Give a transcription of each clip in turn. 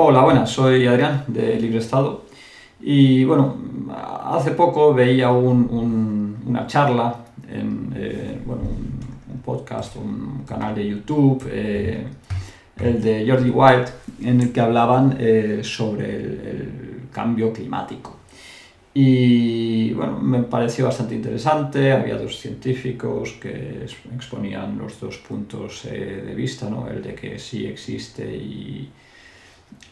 Hola, buenas, soy Adrián de Libre Estado y bueno, hace poco veía una charla en un podcast, un canal de YouTube, el de Jordi Wild, en el que hablaban sobre el cambio climático. Y bueno, me pareció bastante interesante. Había dos científicos que exponían los dos puntos de vista, ¿no? El de que sí existe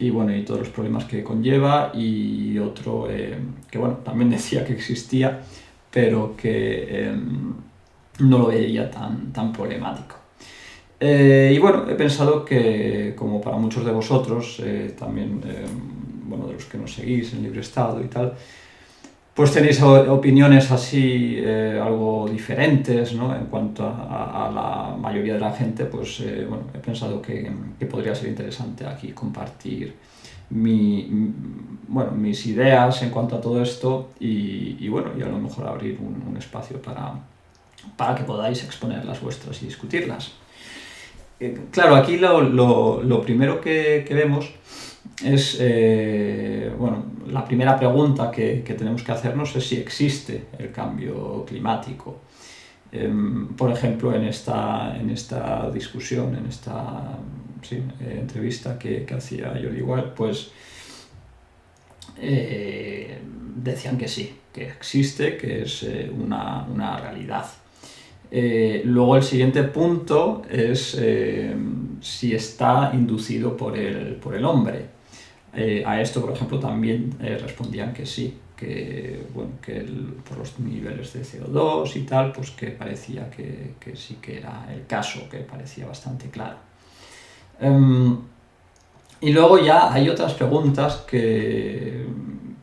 y bueno, y todos los problemas que conlleva, y otro que bueno, también decía que existía, pero que no lo veía tan problemático. Y bueno, he pensado que, como para muchos de vosotros, también, bueno, de los que nos seguís en Libre Estado y tal, pues tenéis opiniones así algo diferentes, ¿no? En cuanto a la mayoría de la gente, pues bueno, he pensado que podría ser interesante aquí compartir mis ideas en cuanto a todo esto y bueno, y a lo mejor abrir un espacio para que podáis exponer las vuestras y discutirlas. Claro, aquí lo primero que vemos es, bueno, la primera pregunta que tenemos que hacernos es si existe el cambio climático. Por ejemplo, en esta discusión, en esta entrevista que hacía Jordi Wild, pues decían que sí, que existe, que es una realidad. Luego el siguiente punto es si está inducido por el hombre. A esto, por ejemplo, también respondían que sí, que, bueno, por los niveles de CO2 y tal, pues que parecía que sí que era el caso, que parecía bastante claro. Y luego ya hay otras preguntas que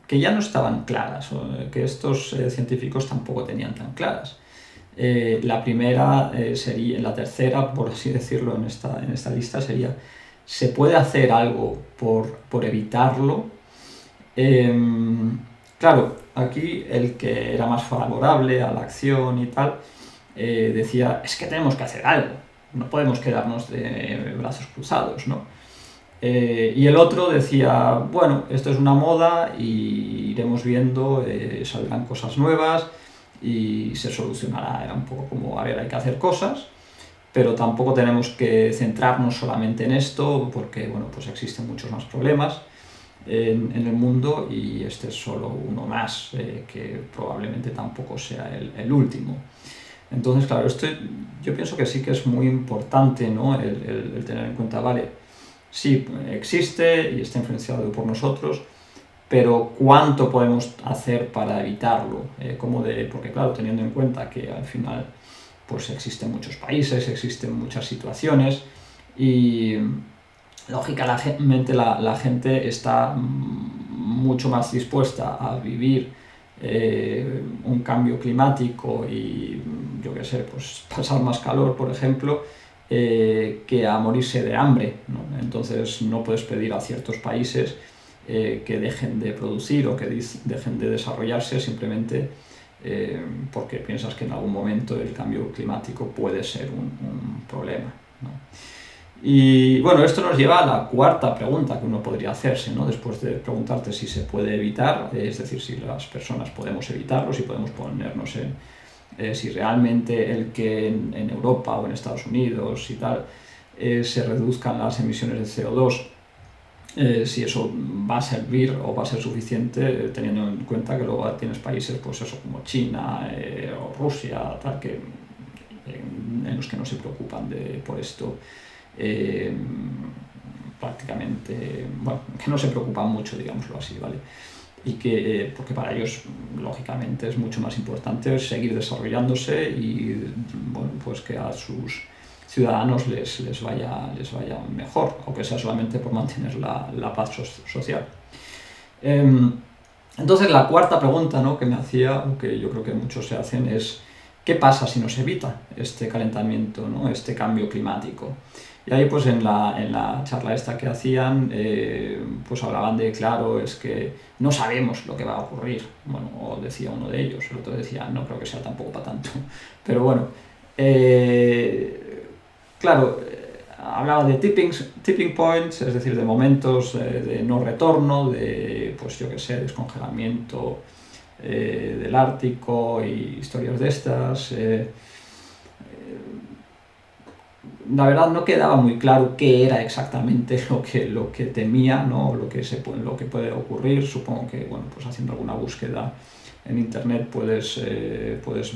ya no estaban claras, o que estos científicos tampoco tenían tan claras. La primera sería, la tercera, por así decirlo, en esta lista sería: ¿se puede hacer algo por evitarlo? Claro, aquí el que era más favorable a la acción y tal decía: es que tenemos que hacer algo, no podemos quedarnos de brazos cruzados, ¿no? Y el otro decía: bueno, esto es una moda y iremos viendo, saldrán cosas nuevas y se solucionará. Era un poco como, a ver, hay que hacer cosas, pero tampoco tenemos que centrarnos solamente en esto, porque bueno, pues existen muchos más problemas en el mundo y este es solo uno más, que probablemente tampoco sea el último. Entonces, claro, esto yo pienso que sí que es muy importante, ¿no? el tener en cuenta, vale, sí, existe y está influenciado por nosotros, pero ¿cuánto podemos hacer para evitarlo? Porque claro, teniendo en cuenta que al final pues existen muchos países, existen muchas situaciones y lógicamente la gente está mucho más dispuesta a vivir un cambio climático y, yo qué sé, pues pasar más calor, por ejemplo, que a morirse de hambre, ¿no? Entonces no puedes pedir a ciertos países que dejen de producir o que dejen de desarrollarse simplemente porque piensas que en algún momento el cambio climático puede ser un problema, ¿no? Y bueno, esto nos lleva a la cuarta pregunta que uno podría hacerse, ¿no? Después de preguntarte si se puede evitar, es decir, si las personas podemos evitarlo, si podemos ponernos en si realmente el que en Europa o en Estados Unidos y tal se reduzcan las emisiones de CO2, si eso va a servir o va a ser suficiente, teniendo en cuenta que luego tienes países, pues eso, como China o Rusia, tal, en los que no se preocupan por esto. Prácticamente, bueno, que no se preocupan mucho, digámoslo así, ¿vale? Y que, porque para ellos, lógicamente, es mucho más importante seguir desarrollándose y, bueno, pues que a sus ciudadanos les vaya mejor, aunque sea solamente por mantener la paz social. Entonces, la cuarta pregunta, ¿no?, que me hacía, o que yo creo que muchos se hacen, es: ¿qué pasa si no se evita este calentamiento, ¿no?, este cambio climático? Y ahí, pues en la charla esta que hacían, pues hablaban de, claro, es que no sabemos lo que va a ocurrir. Bueno, o decía uno de ellos, el otro decía, no creo que sea tampoco para tanto. Pero bueno, claro, hablaba de tipping points, es decir, de momentos de no retorno, de, pues yo que sé, descongelamiento del Ártico y historias de estas. La verdad no quedaba muy claro qué era exactamente lo que temía, ¿no? Lo que puede ocurrir. Supongo que, bueno, pues haciendo alguna búsqueda en internet puedes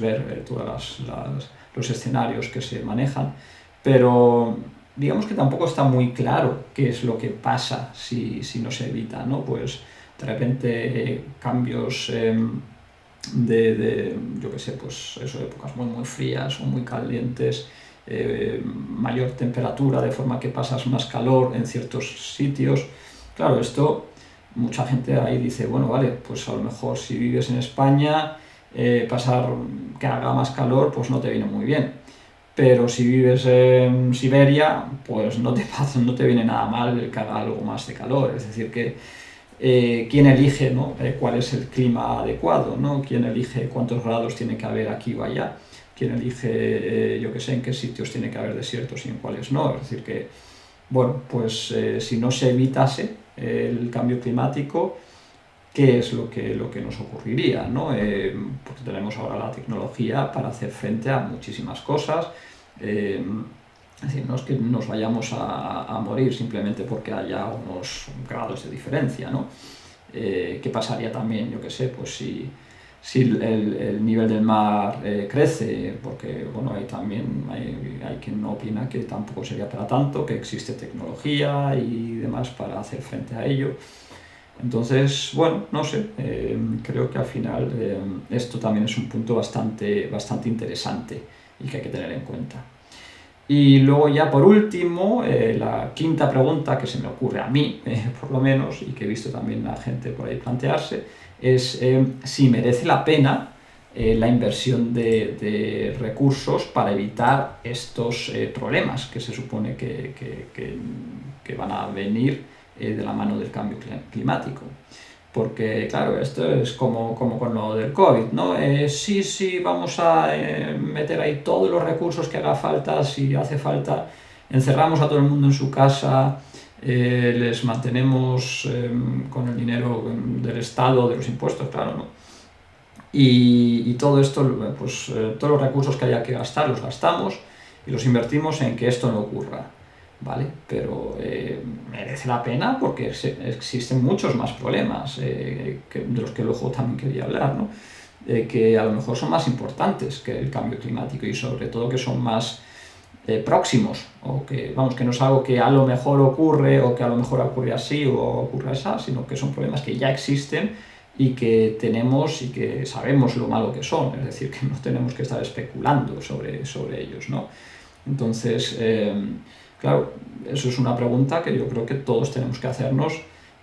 ver todos los escenarios que se manejan, pero digamos que tampoco está muy claro qué es lo que pasa si no se evita, ¿no? Pues de repente cambios yo qué sé, pues eso, épocas muy frías o muy calientes, mayor temperatura, de forma que pasas más calor en ciertos sitios. Claro, esto, mucha gente ahí dice, bueno, vale, pues a lo mejor si vives en España, pasar que haga más calor, pues no te viene muy bien. Pero si vives en Siberia, pues no te viene nada mal que haga algo más de calor. Es decir, que quién elige, ¿no? Cuál es el clima adecuado, ¿no? Quién elige cuántos grados tiene que haber aquí o allá, quién elige, yo qué sé, en qué sitios tiene que haber desiertos y en cuáles no. Es decir que, bueno, pues si no se evitase el cambio climático, ¿qué es lo que nos ocurriría, ¿no? Porque tenemos ahora la tecnología para hacer frente a muchísimas cosas. Es decir, no es que nos vayamos a morir simplemente porque haya unos grados de diferencia, ¿no? ¿Qué pasaría también, yo qué sé, pues si el nivel del mar crece? Porque, bueno, hay también hay quien no opina que tampoco sería para tanto, que existe tecnología y demás para hacer frente a ello. Entonces, bueno, no sé, creo que al final esto también es un punto bastante interesante y que hay que tener en cuenta. Y luego ya por último, la quinta pregunta que se me ocurre a mí, por lo menos, y que he visto también a gente por ahí plantearse, es si merece la pena la inversión de recursos para evitar estos problemas que se supone que van a venir de la mano del cambio climático. Porque, claro, esto es como con lo del COVID, ¿no? Sí, vamos a meter ahí todos los recursos que haga falta, si hace falta, encerramos a todo el mundo en su casa, les mantenemos con el dinero del Estado, de los impuestos, claro, ¿no? Y todo esto, pues todos los recursos que haya que gastar, los gastamos y los invertimos en que esto no ocurra. ¿Vale? Pero merece la pena porque existen muchos más problemas de los que luego también quería hablar, ¿no? Que a lo mejor son más importantes que el cambio climático y sobre todo que son más próximos, o que, vamos, que no es algo que a lo mejor ocurre o que a lo mejor ocurre así o ocurre así, sino que son problemas que ya existen y que tenemos y que sabemos lo malo que son, es decir, que no tenemos que estar especulando sobre ellos, ¿no? Entonces, claro, eso es una pregunta que yo creo que todos tenemos que hacernos.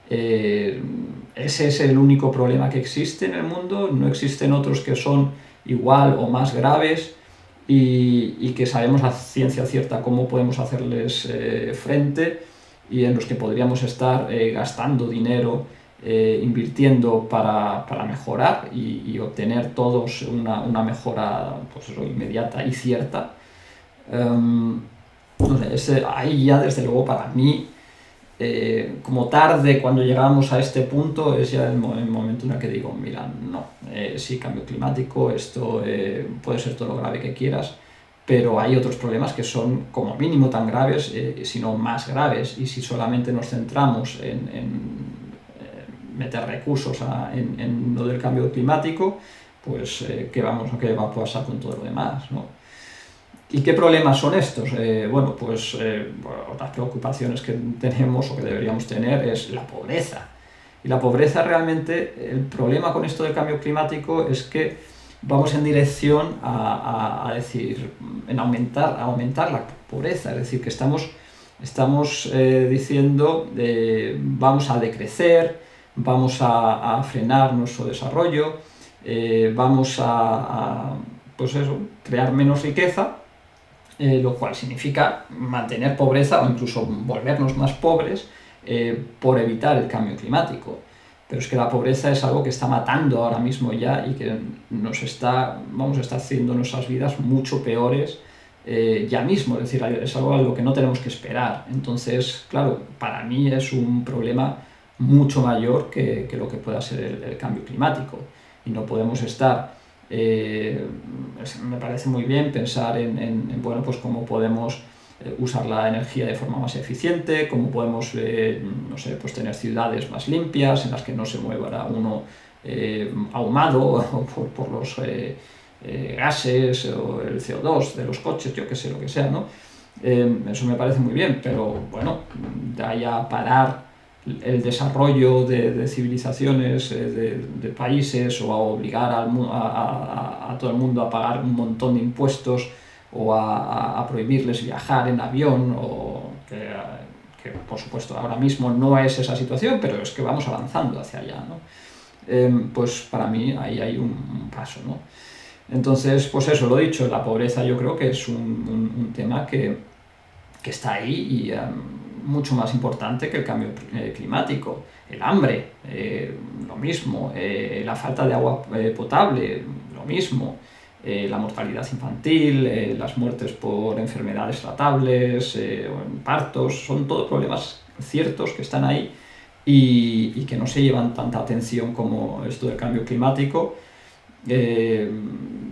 ¿Ese es el único problema que existe en el mundo? ¿No existen otros que son igual o más graves y que sabemos a ciencia cierta cómo podemos hacerles frente y en los que podríamos estar gastando dinero, invirtiendo para mejorar y obtener todos una mejora, pues eso, inmediata y cierta? No sé, ahí ya desde luego para mí, como tarde cuando llegamos a este punto, es ya el momento en el que digo, mira, no, sí, cambio climático, esto puede ser todo lo grave que quieras, pero hay otros problemas que son como mínimo tan graves, si no más graves, y si solamente nos centramos en meter recursos en lo del cambio climático, pues ¿qué va a pasar con todo lo demás, ¿no? ¿Y qué problemas son estos? Bueno, pues otras preocupaciones que tenemos o que deberíamos tener es la pobreza. Y la pobreza realmente, el problema con esto del cambio climático es que vamos en dirección a decir, en aumentar la pobreza. Es decir, que estamos diciendo vamos a decrecer, vamos a frenar nuestro desarrollo, vamos pues eso, crear menos riqueza, lo cual significa mantener pobreza o incluso volvernos más pobres por evitar el cambio climático. Pero es que la pobreza es algo que está matando ahora mismo ya y que vamos a estar haciendo nuestras vidas mucho peores ya mismo, es decir, es algo a lo que no tenemos que esperar. Entonces, claro, para mí es un problema mucho mayor que lo que pueda ser el cambio climático. Y no podemos estar, me parece muy bien pensar bueno, pues cómo podemos usar la energía de forma más eficiente, cómo podemos, no sé, pues tener ciudades más limpias en las que no se mueva uno ahumado por los gases o el CO2 de los coches, yo que sé, lo que sea, ¿no? Eso me parece muy bien, pero bueno, de ahí a parar el desarrollo de civilizaciones, de países, o a obligar a todo el mundo a pagar un montón de impuestos, o a prohibirles viajar en avión, o que por supuesto ahora mismo no es esa situación, pero es que vamos avanzando hacia allá, ¿no? Pues para mí ahí hay un paso, ¿no? Entonces, pues eso, lo dicho, la pobreza yo creo que es un tema que está ahí y mucho más importante que el cambio climático. El hambre, lo mismo, la falta de agua potable, lo mismo, la mortalidad infantil, las muertes por enfermedades tratables, o partos, son todos problemas ciertos que están ahí y que no se llevan tanta atención como esto del cambio climático.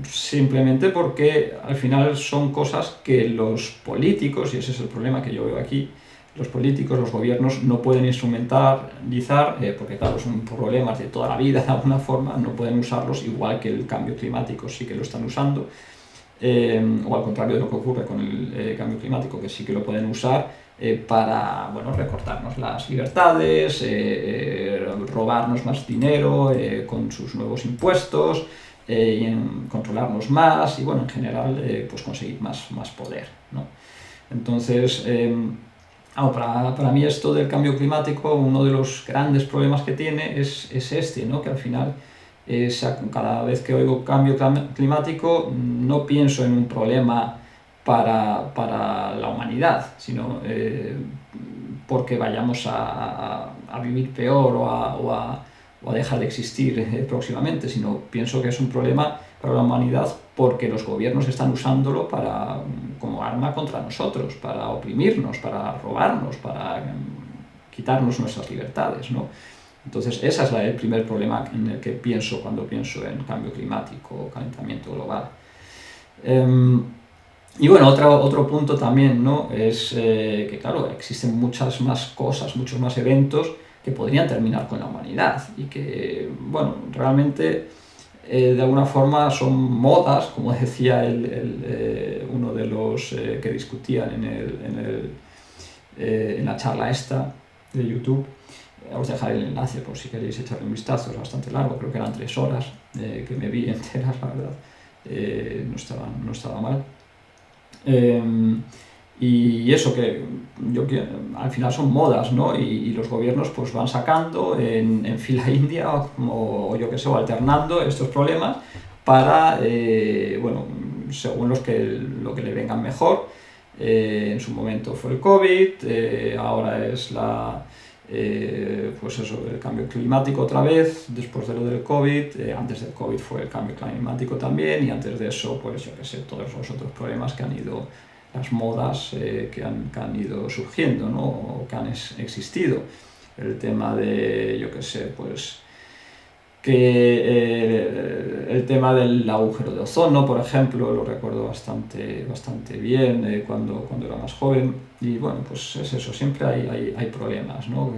Simplemente porque al final son cosas que los políticos, y ese es el problema que yo veo aquí, los políticos, los gobiernos no pueden instrumentalizar, porque claro, son problemas de toda la vida de alguna forma, no pueden usarlos, igual que el cambio climático sí que lo están usando, o al contrario de lo que ocurre con el cambio climático, que sí que lo pueden usar para, bueno, recortarnos las libertades, robarnos más dinero con sus nuevos impuestos, y controlarnos más y, bueno, en general pues conseguir más poder, ¿no? Entonces, para mí esto del cambio climático, uno de los grandes problemas que tiene es este, ¿no? Que al final, cada vez que oigo cambio climático, no pienso en un problema para la humanidad, sino porque vayamos a vivir peor o a dejar de existir próximamente, sino pienso que es un problema para la humanidad porque los gobiernos están usándolo como arma contra nosotros, para oprimirnos, para robarnos, para quitarnos nuestras libertades, ¿no? Entonces, ese es el primer problema en el que pienso cuando pienso en cambio climático o calentamiento global. Y bueno, otro punto también, ¿no? Es que, claro, existen muchas más cosas, muchos más eventos que podrían terminar con la humanidad y que, bueno, realmente de alguna forma son modas, como decía uno de los que discutían en la charla esta de YouTube. Os dejaré el enlace por si queréis echarle un vistazo, es bastante largo, creo que eran 3 horas que me vi enteras, la verdad, no estaba mal. Y eso que al final son modas, ¿no? Y los gobiernos pues van sacando en fila india o yo que sé, alternando estos problemas para, bueno, según lo que le vengan mejor. En su momento fue el COVID, ahora es pues eso, el cambio climático otra vez, después de lo del COVID, antes del COVID fue el cambio climático también, y antes de eso, pues yo que sé, todos los otros problemas que han ido, las modas que han ido surgiendo, ¿no? O que han existido. El tema de, yo que sé, pues el tema del agujero de ozono, por ejemplo, lo recuerdo bastante bien cuando era más joven. Y bueno, pues es eso, siempre hay problemas, ¿no?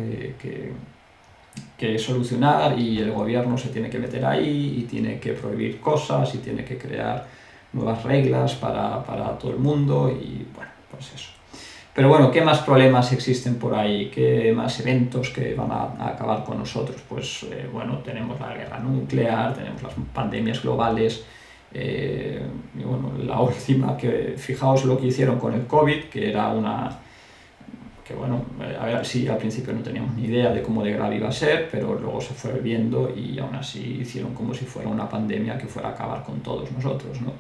que solucionar, y el gobierno se tiene que meter ahí y tiene que prohibir cosas y tiene que crear nuevas reglas para todo el mundo y bueno, pues eso. Pero bueno, ¿qué más problemas existen por ahí? ¿Qué más eventos que van a acabar con nosotros? Pues bueno, tenemos la guerra nuclear, tenemos las pandemias globales, y bueno, la última, que fijaos lo que hicieron con el COVID, que era que bueno, a ver, sí, al principio no teníamos ni idea de cómo de grave iba a ser, pero luego se fue viendo y aún así hicieron como si fuera una pandemia que fuera a acabar con todos nosotros, ¿no?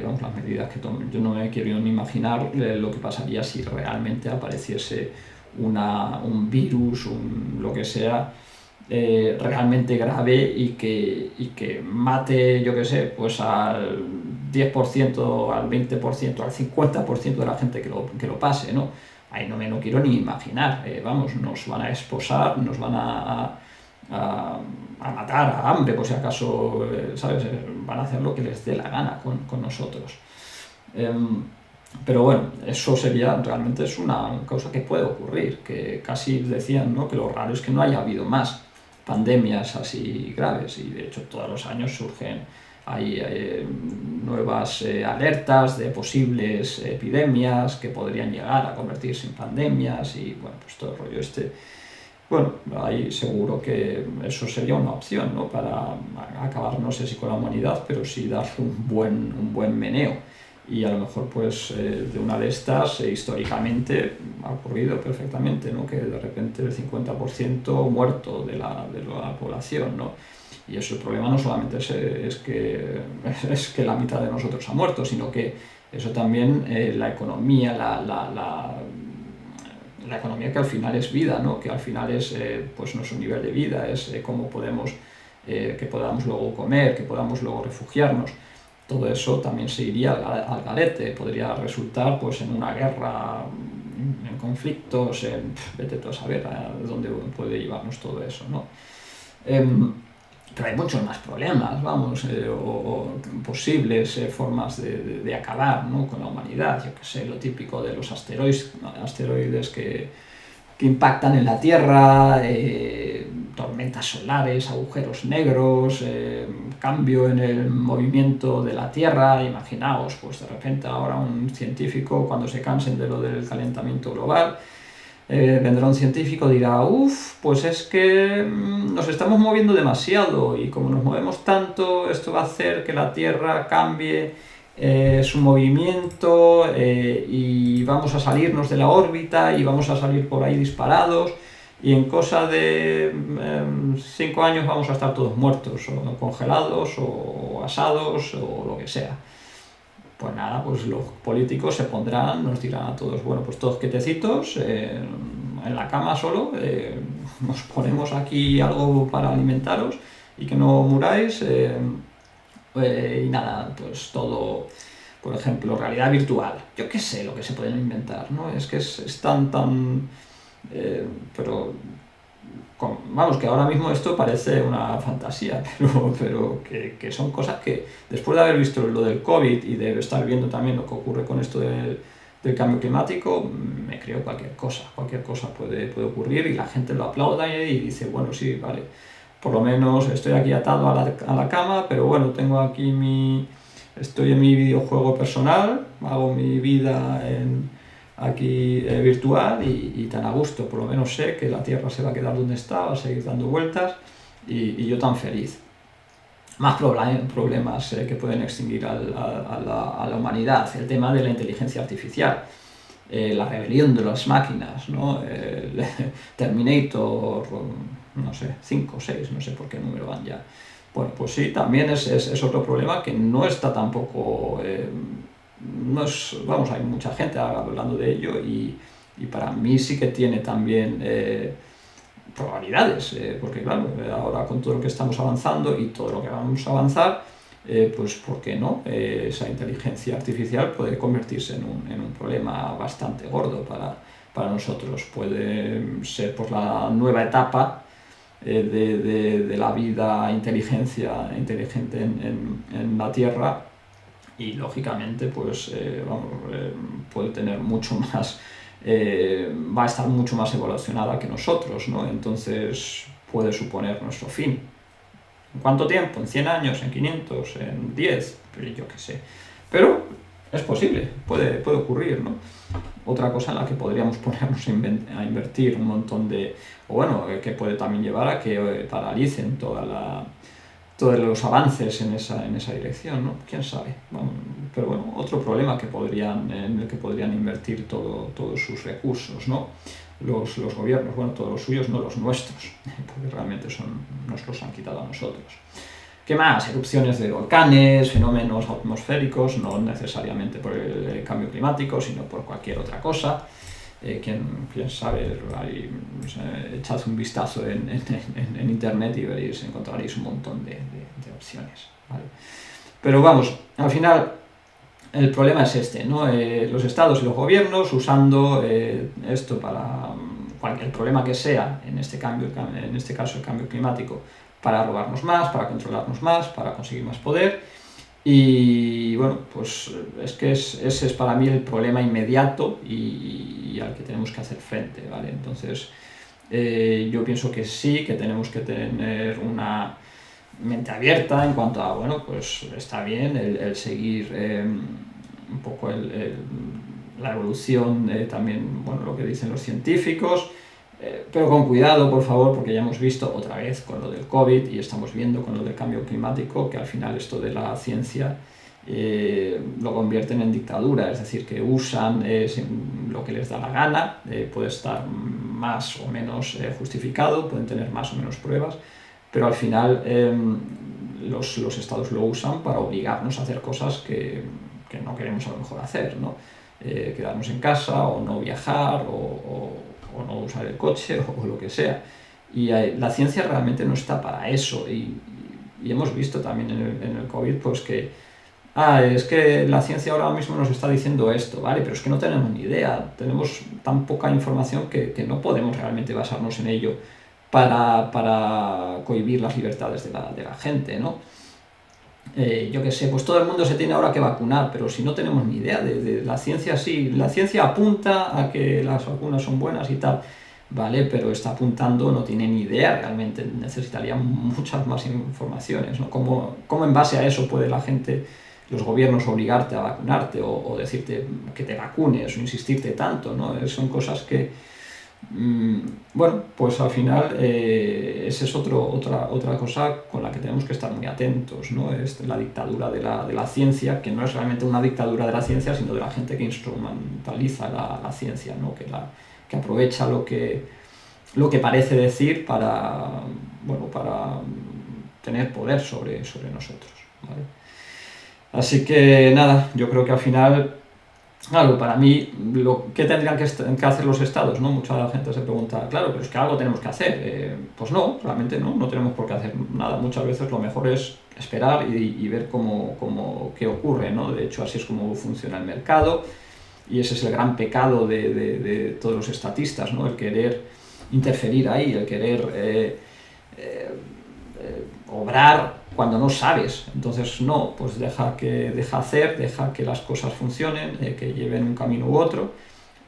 Vamos, las medidas que tomen. Yo no me quiero ni imaginar lo que pasaría si realmente apareciese un virus, lo que sea, realmente grave y que mate, yo qué sé, pues al 10%, al 20%, al 50% de la gente que lo pase, ¿no? Ahí no me lo quiero ni imaginar. Vamos, nos van a esposar, nos van a matar a hambre, por si acaso, ¿sabes? Van a hacer lo que les dé la gana con nosotros. Pero bueno, eso realmente es una cosa que puede ocurrir, que casi decían, ¿no?, que lo raro es que no haya habido más pandemias así graves, y de hecho todos los años surgen nuevas alertas de posibles epidemias que podrían llegar a convertirse en pandemias, y bueno, pues todo el rollo este. Bueno, ahí seguro que eso sería una opción, ¿no?, para acabar, no sé si con la humanidad, pero sí dar un buen meneo. Y a lo mejor, pues, de una de estas, históricamente ha ocurrido perfectamente, ¿no?, que de repente el 50% muerto de la población, ¿no? Y eso, el problema no solamente es que la mitad de nosotros ha muerto, sino que eso también, la economía, la economía, que al final es vida, ¿no?, que al final es pues nuestro nivel de vida, es cómo podemos, que podamos luego comer, que podamos luego refugiarnos. Todo eso también se iría al garete, podría resultar pues en una guerra, en conflictos, vete tú a saber a dónde puede llevarnos todo eso, ¿no? Pero hay muchos más problemas, vamos, o posibles formas de acabar, ¿no?, con la humanidad. Yo que sé, lo típico de los asteroides que impactan en la Tierra, tormentas solares, agujeros negros, cambio en el movimiento de la Tierra. Imaginaos, pues de repente ahora un científico, cuando se cansen de lo del calentamiento global, vendrá un científico y dirá, pues es que nos estamos moviendo demasiado, y como nos movemos tanto, esto va a hacer que la Tierra cambie su movimiento, y vamos a salirnos de la órbita y vamos a salir por ahí disparados, y en cosa de 5 años vamos a estar todos muertos, o congelados, o asados, o lo que sea. Pues nada, pues los políticos se pondrán, nos dirán a todos, bueno, pues todos quietecitos, en la cama solo, nos ponemos aquí algo para alimentaros y que no muráis, y nada, pues todo, por ejemplo, realidad virtual. Yo qué sé lo que se pueden inventar, ¿no? Es que es tan... pero... Vamos, que ahora mismo esto parece una fantasía, pero que son cosas que, después de haber visto lo del COVID y de estar viendo también lo que ocurre con esto del cambio climático, me creo cualquier cosa puede ocurrir, y la gente lo aplauda y dice, bueno, sí, vale, por lo menos estoy aquí atado a la cama, pero bueno, tengo aquí estoy en mi videojuego personal, hago mi vida aquí virtual, y tan a gusto, por lo menos sé que la Tierra se va a quedar donde está, va a seguir dando vueltas, y yo tan feliz. Más problemas que pueden extinguir a la humanidad: el tema de la inteligencia artificial, la rebelión de las máquinas, ¿no? Terminator, no sé, 5 o 6, no sé por qué número van ya. Bueno, pues sí, también es otro problema que no está tampoco... no es, vamos, hay mucha gente hablando de ello, y para mí sí que tiene también probabilidades, porque claro, ahora con todo lo que estamos avanzando y todo lo que vamos a avanzar, pues ¿por qué no? Esa inteligencia artificial puede convertirse en un problema bastante gordo para nosotros. Puede ser por la nueva etapa de la vida inteligente en la Tierra, y lógicamente pues puede tener mucho más, va a estar mucho más evolucionada que nosotros, ¿no? Entonces puede suponer nuestro fin. ¿En cuánto tiempo? ¿En 100 años? ¿En 500? ¿En 10? Pero yo qué sé. Pero es posible, puede ocurrir, ¿no? Otra cosa en la que podríamos ponernos a invertir un montón o bueno, que puede también llevar a que paralicen todos los avances en esa dirección, ¿no? ¿Quién sabe? Bueno, pero bueno, otro problema en el que podrían invertir todos sus recursos, ¿no? Los gobiernos, bueno, todos los suyos, no los nuestros, porque realmente nos los han quitado a nosotros. ¿Qué más? Erupciones de volcanes, fenómenos atmosféricos, no necesariamente por el cambio climático, sino por cualquier otra cosa. Quien sabe, echad un vistazo en internet y veréis, encontraréis un montón de opciones, ¿vale? Pero vamos, al final el problema es este, ¿no? Los estados y los gobiernos usando esto para cualquier problema que sea, en este caso el cambio climático, para robarnos más, para controlarnos más, para conseguir más poder. Y bueno, pues es que ese es para mí el problema inmediato y al que tenemos que hacer frente, ¿vale? Entonces, yo pienso que sí, que tenemos que tener una mente abierta en cuanto a, bueno, pues está bien el seguir un poco la evolución, también, bueno, lo que dicen los científicos, pero con cuidado, por favor, porque ya hemos visto otra vez con lo del COVID y estamos viendo con lo del cambio climático que al final esto de la ciencia lo convierten en dictadura, es decir, que usan lo que les da la gana, puede estar más o menos justificado, pueden tener más o menos pruebas, pero al final los estados lo usan para obligarnos a hacer cosas que no queremos a lo mejor hacer, ¿no? Quedarnos en casa o no viajar o no usar el coche o lo que sea. Y la ciencia realmente no está para eso y hemos visto también en el COVID pues que es que la ciencia ahora mismo nos está diciendo esto, ¿vale? Pero es que no tenemos ni idea, tenemos tan poca información que no podemos realmente basarnos en ello para cohibir las libertades de la gente, ¿no? Yo qué sé, pues todo el mundo se tiene ahora que vacunar, pero si no tenemos ni idea de la ciencia, sí, la ciencia apunta a que las vacunas son buenas y tal, ¿vale? Pero está apuntando, no tiene ni idea realmente, necesitaría muchas más informaciones, ¿no? ¿Cómo en base a eso puede la gente, los gobiernos, obligarte a vacunarte o decirte que te vacunes o insistirte tanto, ¿no? Son cosas que bueno, pues al final esa es otra cosa con la que tenemos que estar muy atentos, ¿no? Es la dictadura de la ciencia, que no es realmente una dictadura de la ciencia, sino de la gente que instrumentaliza la ciencia, ¿no? Que aprovecha lo que parece decir para tener poder sobre nosotros, ¿vale? Así que nada, yo creo que al final, claro, para mí, ¿qué tendrían que hacer los estados? ¿No? Mucha gente se pregunta, claro, pero es que algo tenemos que hacer. Pues no, realmente no tenemos por qué hacer nada. Muchas veces lo mejor es esperar y ver qué ocurre, ¿no? De hecho, así es como funciona el mercado y ese es el gran pecado de todos los estatistas, ¿no? El querer interferir ahí, el querer obrar cuando no sabes. Entonces no, pues deja hacer, deja que las cosas funcionen, que lleven un camino u otro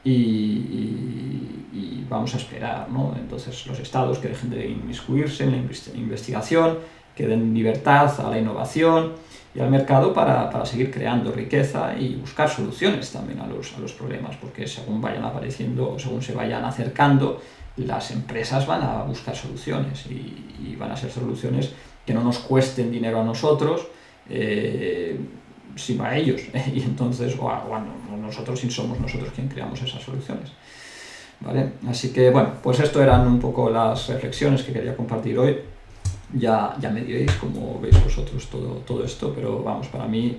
y vamos a esperar, ¿no? Entonces los estados que dejen de inmiscuirse en la investigación, que den libertad a la innovación y al mercado para seguir creando riqueza y buscar soluciones también a los problemas, porque según vayan apareciendo o según se vayan acercando, las empresas van a buscar soluciones y van a ser soluciones que no nos cuesten dinero a nosotros, sino a ellos, y entonces, o nosotros, si somos nosotros quien creamos esas soluciones, ¿vale? Así que, bueno, pues esto eran un poco las reflexiones que quería compartir hoy. Ya me diréis cómo veis vosotros todo esto, pero vamos, para mí,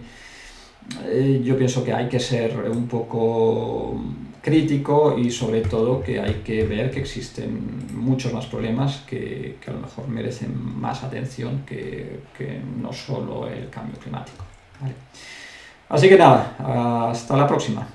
yo pienso que hay que ser un poco crítico y sobre todo que hay que ver que existen muchos más problemas que a lo mejor merecen más atención que no solo el cambio climático, ¿vale? Así que nada, hasta la próxima.